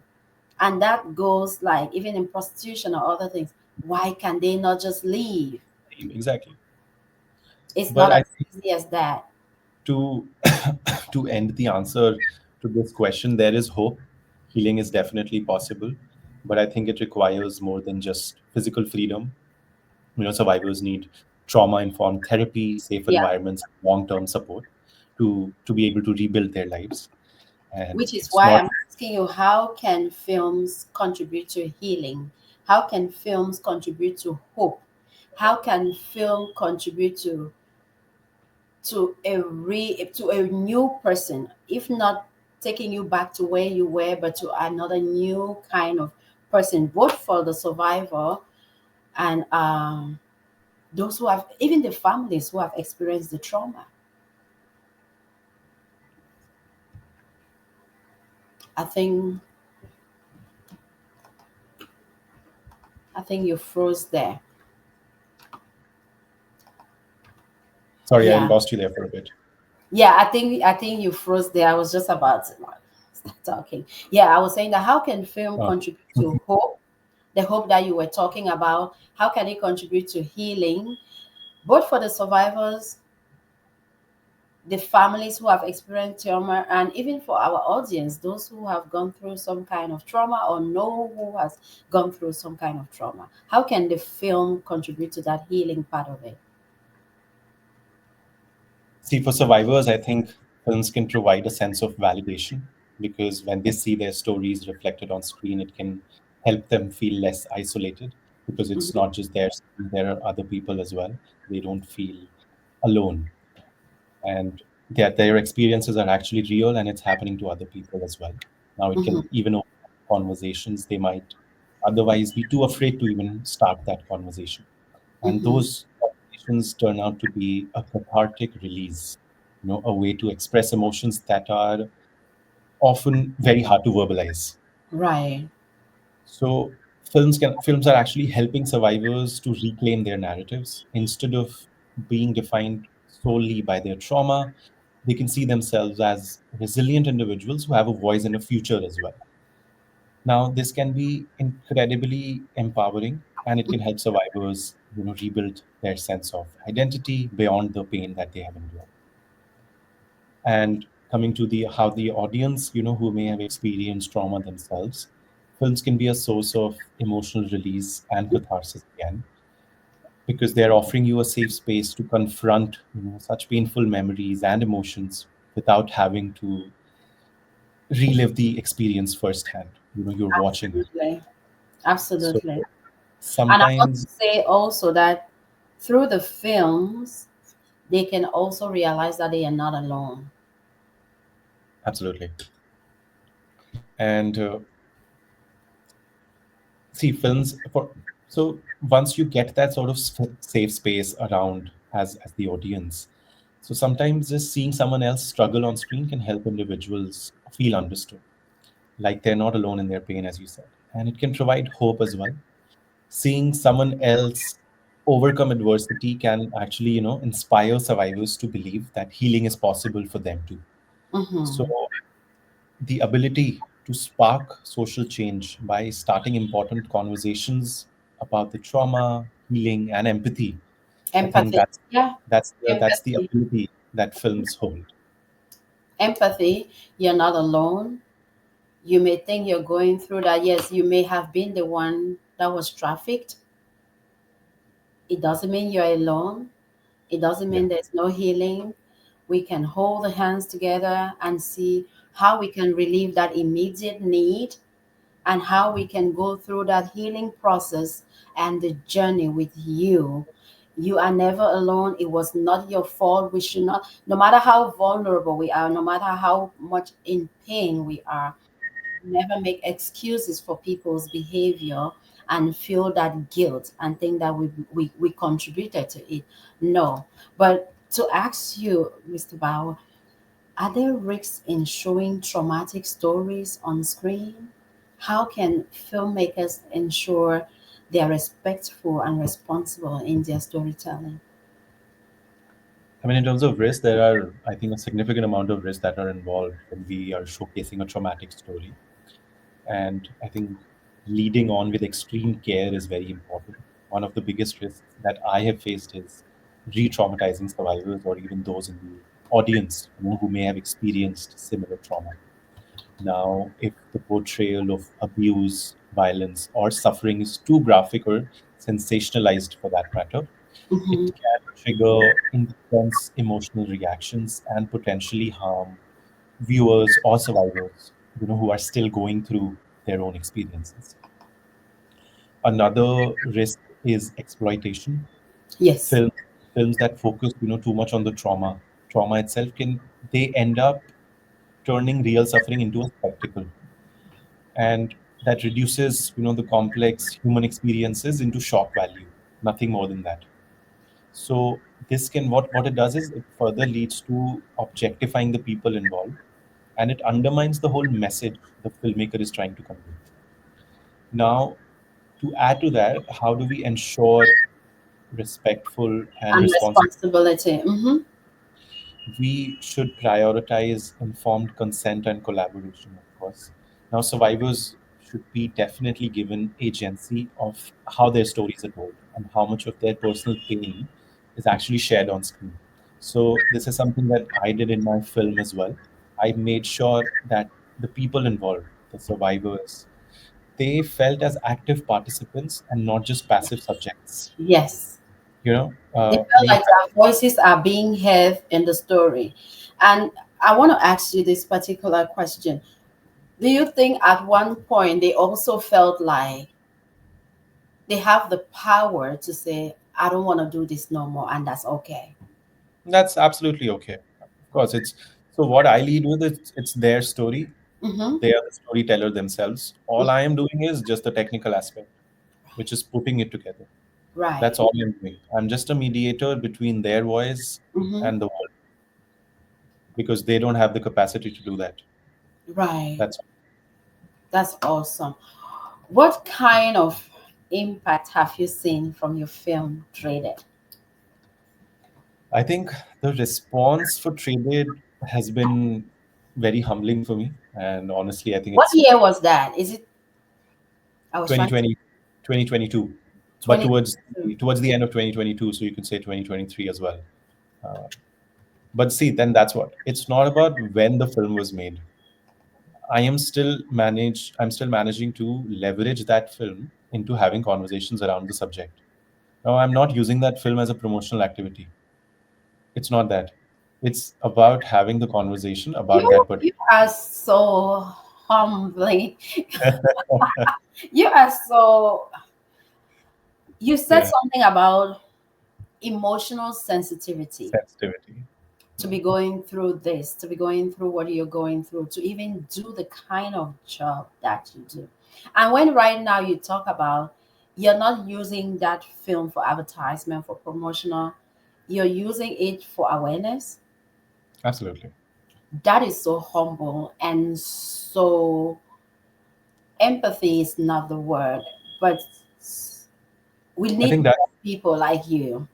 And that goes like even in prostitution or other things. Why can they not just leave?
Exactly.
It's
But
not
I
as
think
easy as that.
to to end the answer to this question, there is hope. Healing is definitely possible, but I think it requires more than just physical freedom. Survivors need trauma-informed therapy, safe
Yeah,
environments, long-term support to be able to rebuild their lives. And
which is
it's
why
not
I'm asking you, how can films contribute to healing? How can films contribute to hope? How can film contribute to a new person, if not taking you back to where you were, but to another new kind of person, both for the survivor and those who have, even the families who have experienced the trauma. I think i think you froze there.
sorry, I
Yeah,
lost you there for a bit.
yeah, I think you froze there. I was just about to start talking. Yeah, I was saying that how can film
uh,
contribute to hope, the hope that you were talking about? How can it contribute to healing, both for the survivors, the families who have experienced trauma, and even for our audience, those who have gone through some kind of trauma or know who has gone through some kind of trauma? How can the film contribute to that healing part of it?
See, for survivors, I think films can provide a sense of validation, because when they see their stories reflected on screen, it can help them feel less isolated, because it's
Mhm.
not just their story, there are other people as well. They don't feel alone, and that their experiences are actually real and it's happening to other people as well. Now, it
Mhm.
can even open up conversations they might otherwise be too afraid to even start that conversation. And
Mhm.
those conversations turn out to be a cathartic release, a way to express emotions that are often very hard to verbalize.
Right.
So films are actually helping survivors to reclaim their narratives. Instead of being defined solely by their trauma, they can see themselves as resilient individuals who have a voice in the future as well. Now, this can be incredibly empowering, and it can help survivors, rebuild their sense of identity beyond the pain that they have endured. And coming to the how the audience, who may have experienced trauma themselves, films can be a source of emotional release and catharsis again, because they're offering you a safe space to confront, such painful memories and emotions without having to relive the experience firsthand. You're watching it.
Absolutely.
So
Absolutely. And I want
sometimes,
to say also that through the films, they can also realize that they are not alone.
absolutely. And see, films for so once you get that sort of safe space around as the audience, so sometimes just seeing someone else struggle on screen can help individuals feel understood, like they're not alone in their pain, as you said. And it can provide hope as well. Seeing someone else overcome adversity can actually, inspire survivors to believe that healing is possible for them too. So
Hmm.
the ability to spark social change by starting important conversations about the trauma, healing, and empathy. I think
Empathy. Yeah.
that's the
Empathy.
ability that films hold.
Empathy. You're not alone. You may think you're going through that. Yes, you may have been the one that was trafficked. It doesn't mean you're alone. It doesn't
Yeah,
mean there's no healing. We can hold the hands together and see how we can relieve that immediate need, and how we can go through that healing process and the journey with you. You are never alone. It was not your fault. We should not, no matter how vulnerable we are, no matter how much in pain we are, never make excuses for people's behavior and feel that guilt and think that we contributed to it. No. But to ask you, Mr. Bauer, are there risks in showing traumatic stories on screen? How can filmmakers ensure they are respectful and responsible in their storytelling.
I mean, in terms of risk, there are, I think, a significant amount of risks that are involved when we are showcasing a traumatic story. And I think leading on with extreme care is very important. One of the biggest risks that I have faced is re-traumatizing survivors or even those in the audience, who may have experienced similar trauma. Now, if the portrayal of abuse, violence, or suffering is too graphic or sensationalized for that matter, it
Hmm.
can trigger intense emotional reactions and potentially harm viewers or survivors, who are still going through their own experiences. Another risk is exploitation.
Yes.
Film, Films that focus, too much on the trauma itself, they end up turning real suffering into a spectacle, and that reduces, the complex human experiences into shock value, nothing more than that. So this can what it does is it further leads to objectifying the people involved, and it undermines the whole message the filmmaker is trying to convey. Now, to add to that, how do we ensure respectful and
And
responsible?
responsibility. Hmm.
We should prioritize informed consent and collaboration, of course. Now, survivors should be definitely given agency of how their stories are told and how much of their personal pain is actually shared on screen. So, this is something that I did in my film as well. I made sure that the people involved, the survivors, they felt as active participants and not just passive subjects.
Yes. They feel
We
like their voices are being heard in the story. And I want to ask you this particular question. Do you think at one point they also felt like they have the power to say, I don't want to do this no more, and that's okay?
That's absolutely okay. Of course, it's so what I lead with, it's their story.
Mm-hmm.
They are the storyteller themselves. All I am doing is just the technical aspect, which is putting it together. That's
Right.
all I'm doing. I'm just a mediator between their voice
Mm-hmm.
and the world because they don't have the capacity to do that.
Right.
That's
That's awesome. What kind of impact have you seen from your film Traded?
I think the response for Traded has been very humbling for me. And honestly, I think
What
it's
year was that? Is it? I was trying to
2020, 2022, but
2022.
towards the end of 2022, so you can say 2023 as well. Uh, but see, then that's what it's not about when the film was made. I'm still managing to leverage that film into having conversations around the subject. Now, I'm not using that film as a promotional activity. It's not that. It's about having the conversation about
You
that particular.
you are so humbling. You are so. You said
Yeah,
something about emotional sensitivity,
sensitivity.
to be going through this, to be going through what you're going through, to even do the kind of job that you do. And when right now you talk about you're not using that film for advertisement, for promotional, you're using it for awareness,
Absolutely.
that is so humble and so empathy is not the word, but we
I
need
think that
more people like you.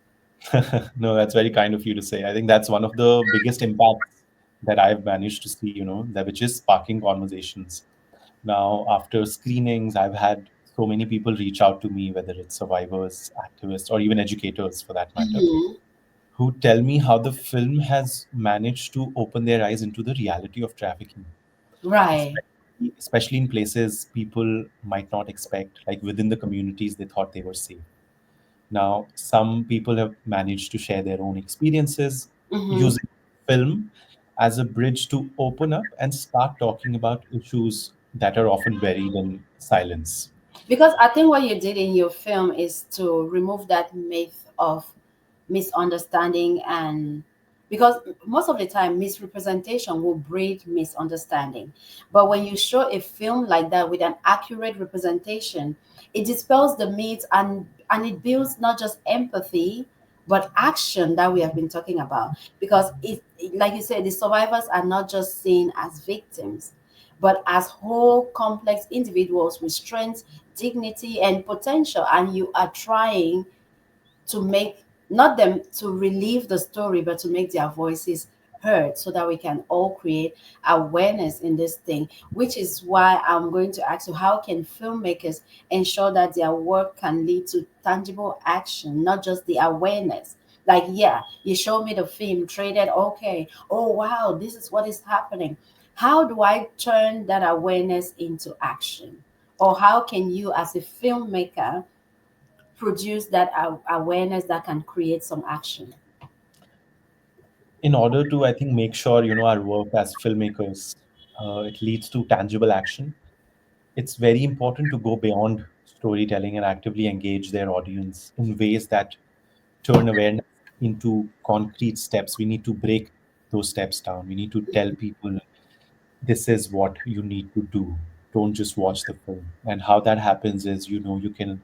no, that's very kind of you to say. I think that's one of the biggest impacts that I've managed to see, that which is sparking conversations. Now, after screenings, I've had so many people reach out to me, whether it's survivors, activists, or even educators for that matter,
Mhm.
who tell me how the film has managed to open their eyes into the reality of trafficking,
Right.
especially in places people might not expect, like within the communities they thought they were safe. Now, some people have managed to share their own experiences
Hmm.
using film as a bridge to open up and start talking about issues that are often buried in silence.
Because I think what you did in your film is to remove that myth of misunderstanding, and because most of the time misrepresentation will breed misunderstanding. But when you show a film like that with an accurate representation, it dispels the myths, and it builds not just empathy but action that we have been talking about. Because like you said, the survivors are not just seen as victims but as whole complex individuals with strengths, dignity and potential, and you are trying to make, not them to relieve the story, but to make their voices heard so that we can all create awareness in this thing. Which is why I'm going to ask you, how can filmmakers ensure that their work can lead to tangible action, not just the awareness? Like, yeah, you show me the film, traded, okay, oh wow, this is what is happening. How do I turn that awareness into action? Or how can you, as a filmmaker, produce that awareness that can create some action?
In order to, I think, make sure our work as filmmakers, it leads to tangible action, it's very important to go beyond storytelling and actively engage their audience in ways that turn awareness into concrete steps. We need to break those steps down. We need to tell people this is what you need to do. Don't just watch the film. And how that happens is, you can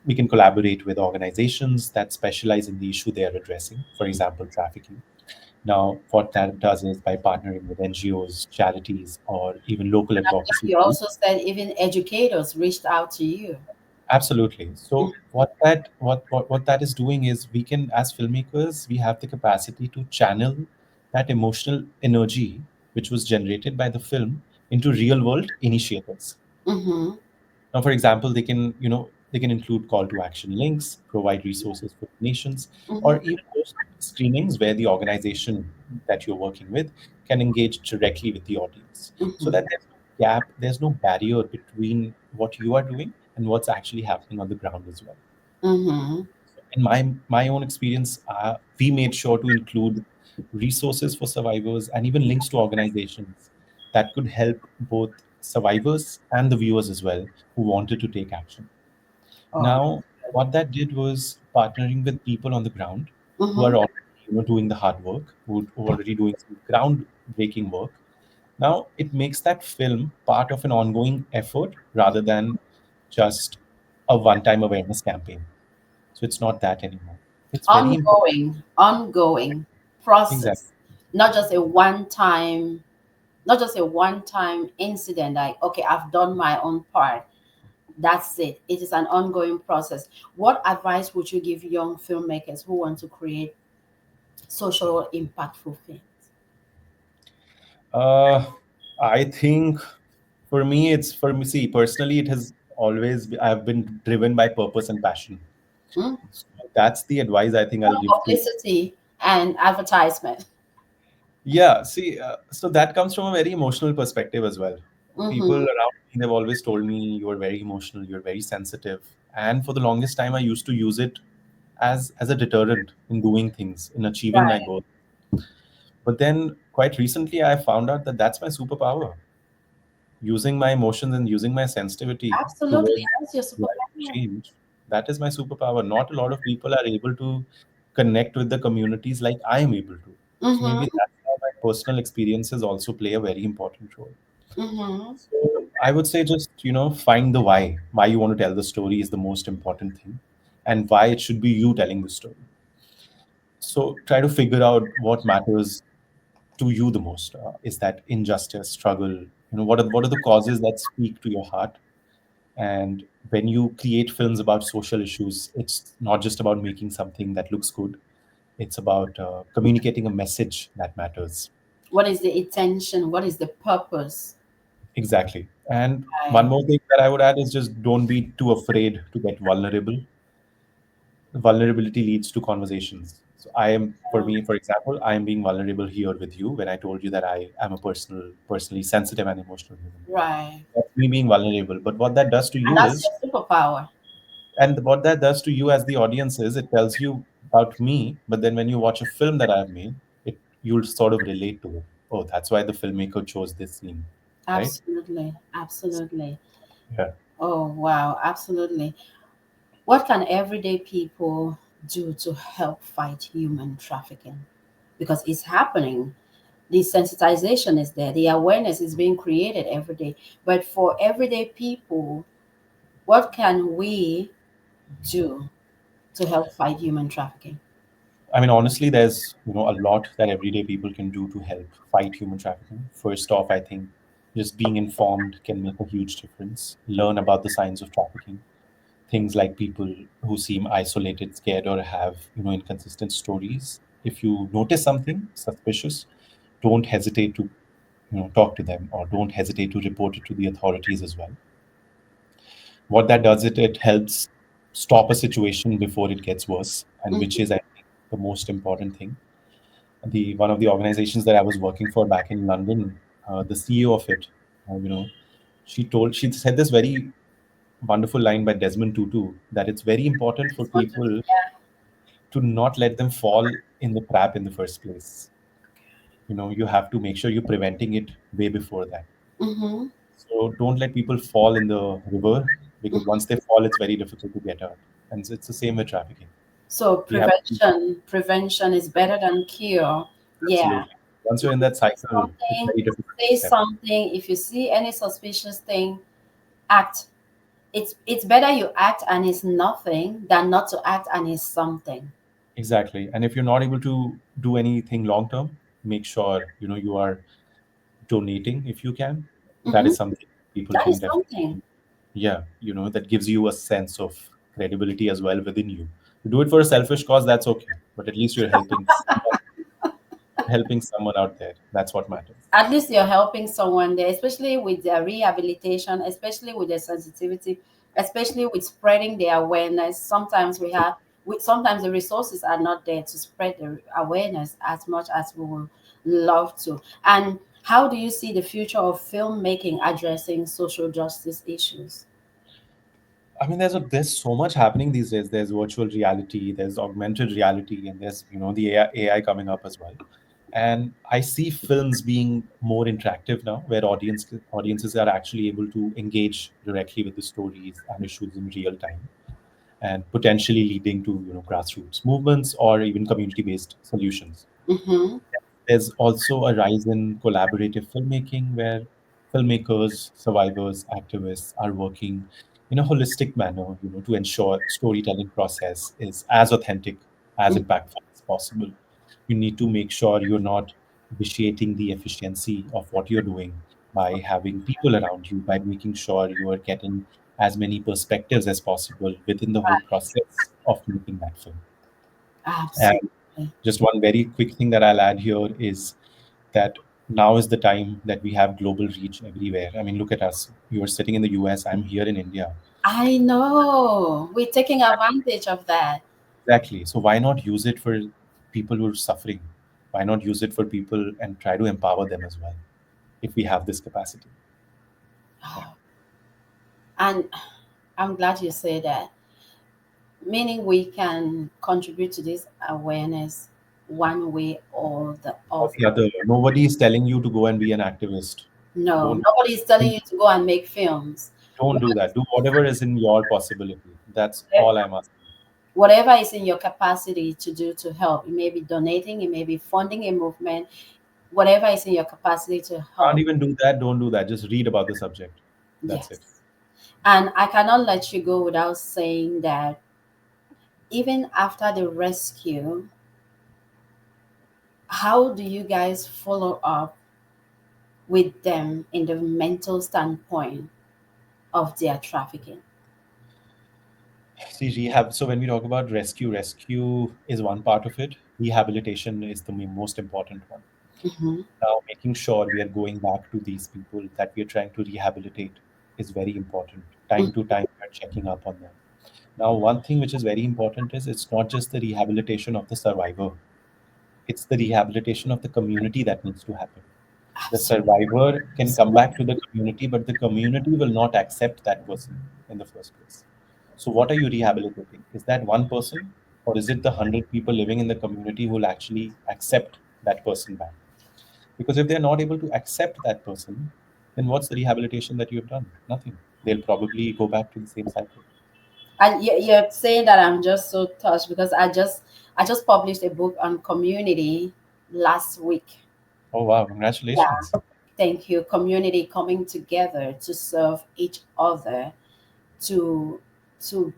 we can collaborate with organizations that specialize in the issue they are addressing, for example, trafficking. Now, what that does is by partnering with NGOs, charities, or even local advocacy
You
groups.
also said even educators reached out to you.
Absolutely. So what that is doing is, we can, as filmmakers, we have the capacity to channel that emotional energy which was generated by the film into real world initiatives.
Mm-hmm.
Now, for example, they can include call to action links, provide resources for donations, or
Mm-hmm.
even host screenings where the organization that you're working with can engage directly with the audience, so
Mm-hmm.
that there's no gap, there's no barrier between what you are doing and what's actually happening on the ground as well.
Mm-hmm.
In my own experience, we made sure to include resources for survivors and even links to organizations that could help both survivors and the viewers as well who wanted to take action.
Oh.
Now, what that did was partnering with people on the ground who
Mm-hmm.
are already doing the hard work, who are already doing some groundbreaking work. Now, it makes that film part of an ongoing effort rather than just a one-time awareness campaign. So it's not that anymore. It's very important.
Ongoing
Exactly.
process, not just a one time, not just a one time incident. Like, okay, I've done my own part. That's it. It is an ongoing process. What advice would you give young filmmakers who want to create social impactful films?
Uh, I think for me, see, personally, it has always, I've been driven by purpose and passion.
Hmm?
So that's the advice I think I'll give to.
Publicity and advertisement.
Yeah, see, so that comes from a very emotional perspective as well. People
Mm-hmm.
around me, they've always told me, you are very emotional, you're very sensitive. And for the longest time, I used to use it as a deterrent in doing things, in achieving my
Right.
goals. But then quite recently, I found out that that's my superpower, using my emotions and using my sensitivity
Absolutely.
towards
That's your
driving
superpower.
change. That is my superpower. Not a lot of people are able to connect with the communities like I am able to. So maybe
Mm-hmm.
that's how my personal experiences also play a very important role.
Mm-hmm.
So I would say, just find the why. Why you want to tell the story is the most important thing, and why it should be you telling the story. So try to figure out what matters to you the most. Is that injustice, struggle? What are the causes that speak to your heart? And when you create films about social issues, it's not just about making something that looks good. It's about communicating a message that matters.
What is the intention? What is the purpose?
Exactly. And one
Right.
more thing that I would add is, just don't be too afraid to get vulnerable. Vulnerability leads to conversations. So for me, for example, I am being vulnerable here with you when I told you that I am a personally sensitive and emotional human.
Right.
That's me being vulnerable. But what that does to
And
you
that's
is,
your superpower.
and what that does to you as the audience is, it tells you about me. But then when you watch a film that I've made, you'll sort of relate to it. Oh, that's why the filmmaker chose this scene, right?
Absolutely. Absolutely.
Yeah.
Oh, wow. Absolutely. What can everyday people do to help fight human trafficking? Because it's happening. The sensitization is there, the awareness is being created every day. But for everyday people, what can we do to help fight human trafficking?
I mean, honestly, there's a lot that everyday people can do to help fight human trafficking. First off, I think Just being informed can make a huge difference. Learn about the signs of trafficking. Things like people who seem isolated, scared, or have inconsistent stories. If you notice something suspicious, don't hesitate to talk to them, or don't hesitate to report it to the authorities as well. What that does, it helps stop a situation before it gets worse, and which is, I think, the most important thing. The One of the organizations that I was working for back in London, the CEO of it, she said this very wonderful line by Desmond Tutu, that it's very important for
It's not just,
people to not let them fall in the trap in the first place. You have to make sure you're preventing it way before that.
yeah. Mm-hmm.
So don't let people fall in the river, because once they fall, it's very difficult to get out. And it's the same with trafficking.
So
We have to,
prevention is better than cure. Yeah.
absolutely. Once you're in that cycle, it's
Something,
very difficult to
say
step.
something. If you see any suspicious thing, act. It's better you act and it's nothing than not to act and it's something.
Exactly. And if you're not able to do anything long term, make sure you are donating if you can. That
Mm-hmm.
is something people
That
can
is something.
definitely, yeah, that gives you a sense of credibility as well within you. You do it for a selfish cause, that's okay, but at least you're helping someone out there. That's what matters.
At least you're helping someone there, especially with their rehabilitation, especially with their sensitivity, especially with spreading the awareness. Sometimes sometimes the resources are not there to spread the awareness as much as we would love to. And how do you see the future of filmmaking addressing social justice issues?
I mean, there's so much happening these days. There's virtual reality, there's augmented reality, and there's the AI coming up as well. And I see films being more interactive now, where audiences are actually able to engage directly with the stories and issues in real time, and potentially leading to grassroots movements or even community-based solutions.
Mm-hmm.
There's also a rise in collaborative filmmaking, where filmmakers, survivors, activists are working in a holistic manner, to ensure storytelling process is as authentic, as impactful as possible. You need to make sure you're not vitiating the efficiency of what you're doing by having people around you, by making sure you are getting as many perspectives as possible within the whole process of making that film. And
Absolutely.
just one very quick thing that I'll add here is that now is the time that we have global reach everywhere. I mean, look at us. You are sitting in the US, I'm here in India.
I know. We're taking advantage of that.
Exactly. So why not use it for people who are suffering? Why not use it for people and try to empower them as well, if we have this capacity? Yeah.
And I'm glad you say that. Meaning we can contribute to this awareness one way or the
Or
other.
the other. Nobody is telling you to go and be an activist.
No,
Don't
nobody is telling you to go and make films.
don't
What-
do that. Do whatever is in your possibility. That's all I'm asking.
Whatever is in your capacity to do to help, it may be donating, it may be funding a movement, whatever is in your capacity to
Can't
help.
even do that. Don't do that. Just read about the subject. That's it.
Yes. And I cannot let you go without saying that even after the rescue, how do you guys follow up with them in the mental standpoint of their trafficking?
See, rehab. So when we talk about rescue is one part of it. Rehabilitation is the most important one.
Hmm.
Now, making sure we are going back to these people that we are trying to rehabilitate is very important. Time to time, we are checking up on them. Now, one thing which is very important is it's not just the rehabilitation of the survivor; it's the rehabilitation of the community that needs to happen. The survivor can come back to the community, but the community will not accept that person in the first place. So, what are you rehabilitating? Is that one person, or is it the 100 people living in the community who will actually accept that person back? Because if they're not able to accept that person, then what's the rehabilitation that you've done? Nothing. They'll probably go back to the same cycle.
And you're saying that I'm just so touched because I just published a book on community last week.
Oh, wow. Congratulations.
Yeah, thank you. Community coming together to serve each other, to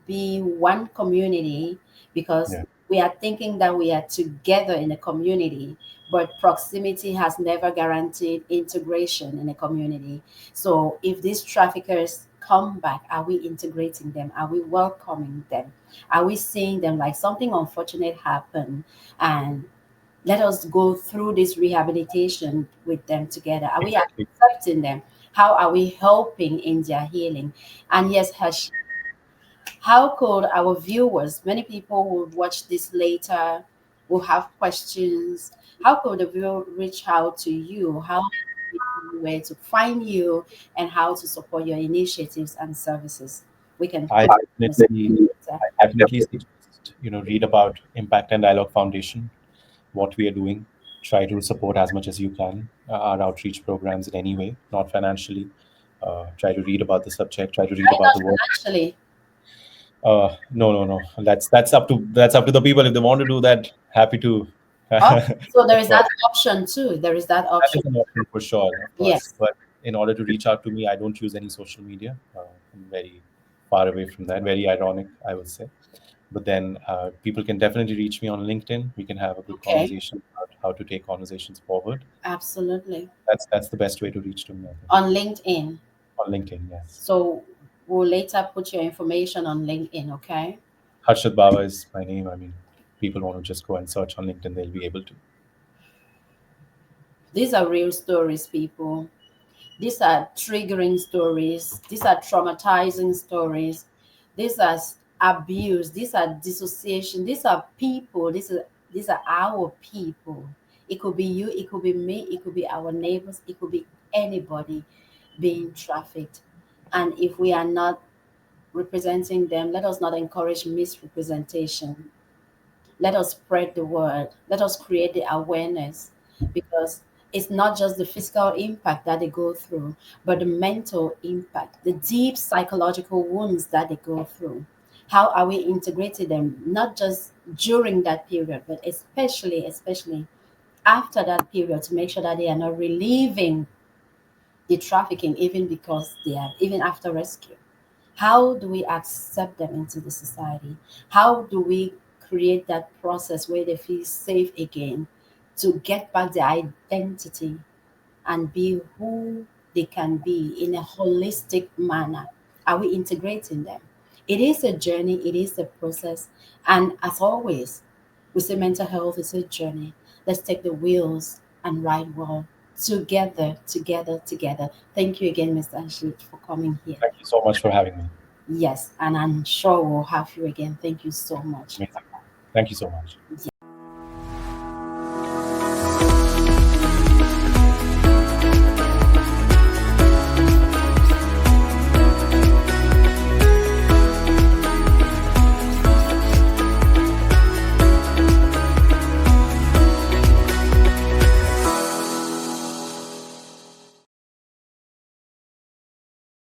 be one community, because
Yeah.
We are thinking that we are together in a community, but proximity has never guaranteed integration in a community. So if these traffickers come back, are we integrating them? Are we welcoming them? Are we seeing them like something unfortunate happened and let us go through this rehabilitation with them together? Are we
Exactly.
accepting them? How are we helping in their healing? And yes, how could our viewers, many people will watch this later, will have questions. How could the viewer reach out to you? How where to find you and how to support your initiatives and services? We can
I
put it in the
definitely,
later.
I definitely suggest, read about Impact and Dialogue Foundation, what we are doing. Try to support as much as you can our outreach programs in any way, not financially. Try to read about the subject. Try to read
Why
about
not
the work.
financially?
No, no, no. That's up to the people. If they want to do that, happy to.
Oh, so there
Of
is
course,
that option too. There is that
that
option.
is an option for sure, of course.
Yes.
But in order to reach out to me, I don't use any social media. I'm very far away from that. Very ironic, I would say. But then people can definitely reach me on LinkedIn. We can have a good
Okay.
conversation about how to take conversations forward.
Absolutely.
That's the best way to reach to me, I think.
On LinkedIn.
On LinkedIn, yes.
So we'll later put your information on LinkedIn, okay?
Harshit Baba is my name. I mean, people want to just go and search on LinkedIn, they'll be able to.
These are real stories, people. These are triggering stories. These are traumatizing stories. These are abuse. These are dissociation. These are people. These are our people. It could be you. It could be me. It could be our neighbors. It could be anybody being trafficked. And if we are not representing them, let us not encourage misrepresentation. Let us spread the word. Let us create the awareness, because it's not just the physical impact that they go through, but the mental impact, the deep psychological wounds that they go through. How are we integrating them, not just during that period, but especially after that period, to make sure that they are not relieving the trafficking, even because they are, even after rescue? How do we accept them into the society? How do we create that process where they feel safe again to get back their identity and be who they can be in a holistic manner? Are we integrating them? It is a journey, it is a process. And as always, we say mental health is a journey. Let's take the wheels and ride well together, together, together. Thank you again, Mr. Ashit, for coming here.
Thank you so much for having me.
Yes, and I'm sure we'll have you again. Thank you so much.
Amazing. Thank you so much.
Yes.